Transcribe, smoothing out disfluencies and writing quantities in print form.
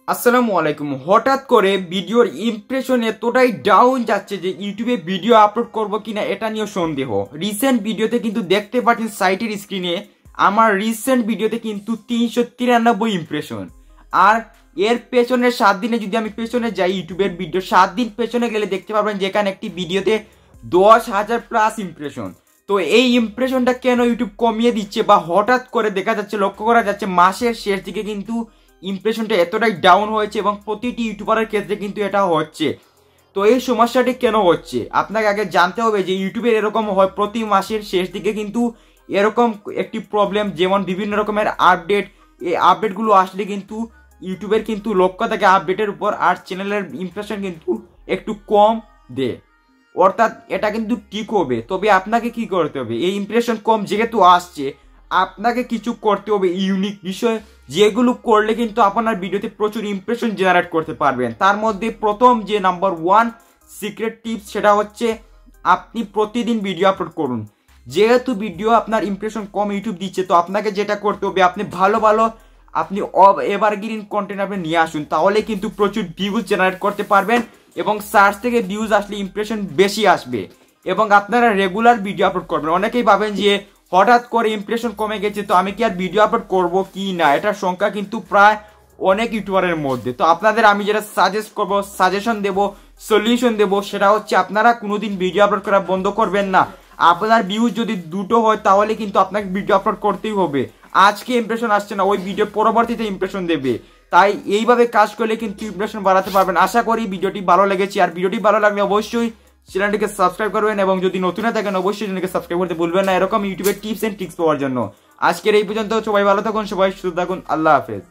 আসসালামু আলাইকুম। হঠাৎ করে ভিডিওর ইমপ্রেশন এতটাই ডাউন যাচ্ছে যে ইউটিউবে ভিডিও আপলোড করব কিনা এটা নিয়ে সন্দেহ। রিসেন্ট ভিডিওতে কিন্তু দেখতে পাচ্ছেন সাইটের স্ক্রিনে আমার রিসেন্ট ভিডিওতে কিন্তু 393 ইমপ্রেশন। আর এর পেছনের 7 দিনে যদি আমি পেছনে যাই, ইউটিউবের ভিডিও 7 দিন পেছনে গেলে দেখতে পারবেন যেখানে একটি ভিডিওতে 10,000 প্লাস ইমপ্রেশন। তো এই ইমপ্রেশনটা কেন ইউটিউব কমিয়ে দিচ্ছে বা হঠাৎ করে দেখা যাচ্ছে, লক্ষ্য করা যাচ্ছে মাসের শেষ দিকে কিন্তু ইমপ্রেশনটা এতটাই ডাউন হয়েছে এবং প্রতিটি ইউটিউবারের ক্ষেত্রে কিন্তু এটা হচ্ছে। তো এই সমস্যাটি কেন হচ্ছে আপনাকে আগে জানতে হবে যে ইউটিউবের এরকম হয় প্রতি মাসের শেষ দিকে কিন্তু এরকম একটি প্রবলেম, যেমন বিভিন্ন রকমের আপডেট, এই আপডেটগুলো আসলে কিন্তু ইউটিউবের কিন্তু লক্ষ্য থাকে আপডেটের উপর, আর চ্যানেলের ইমপ্রেশন কিন্তু একটু কম দেয়। অর্থাৎ এটা কিন্তু ঠিক হবে, তবে আপনাকে কি করতে হবে, এই ইমপ্রেশন কম যেহেতু আসছে আপনাকে কিছু করতে হবে ইউনিক বিষয়, যেগুলো করলে কিন্তু আপনার ভিডিওতে প্রচুর ইমপ্রেশন জেনারেট করতে পারবেন। তার মধ্যে প্রথম যে নাম্বার 1 সিক্রেট টিপস, সেটা হচ্ছে আপনি প্রতিদিন ভিডিও আপলোড করুন। যেহেতু ভিডিও আপনার ইমপ্রেশন কম ইউটিউব দিচ্ছে, তো আপনাকে যেটা করতে হবে আপনি ভালো আপনি এভারগ্রিন কন্টেন্ট আপনি নিয়ে আসুন, তাহলে কিন্তু প্রচুর ভিউজ জেনারেট করতে পারবেন এবং সার্চ থেকে ভিউজ আসলে ইমপ্রেশন বেশি আসবে এবং আপনারা রেগুলার ভিডিও আপলোড করবেন। অনেকেই ভাবেন যে হঠাৎ করে ইমপ্রেশন কমে গেছে তো আমি কি আর ভিডিও আপলোড করবো কি না, এটার সংখ্যা কিন্তু প্রায় অনেক ইউটিউবারের মধ্যে। তো আপনাদের আমি যেটা সাজেশন দেব, সলিউশন দেব, সেটা হচ্ছে আপনারা কোনোদিন ভিডিও আপলোড করা বন্ধ করবেন না। আপনার ভিউজ যদি দুটো হয় তাহলে কিন্তু আপনাকে ভিডিও আপলোড করতেই হবে। আজকে ইমপ্রেশন আসছে না, ওই ভিডিও পরবর্তীতে ইমপ্রেশন দেবে। তাই এইভাবে কাজ করলে কিন্তু ইমপ্রেশন বাড়াতে পারবেন। আশা করি ভিডিওটি ভালো লেগেছে, আর ভিডিওটি ভালো লাগলে অবশ্যই চ্যানেলটিকে সাবস্ক্রাইব করবেন এবং যদি নতুন থাকেন অবশ্যই চ্যানেলকে সাবস্ক্রাইব করতে ভুলবেন না এরকম ইউটিউবের টিপস এন্ড ট্রিক্স পাওয়ার জন্য। আজকের এই পর্যন্ত, সবাই ভালো থাকুন, সবাই সুস্থ থাকুন, আল্লাহ হাফেজ।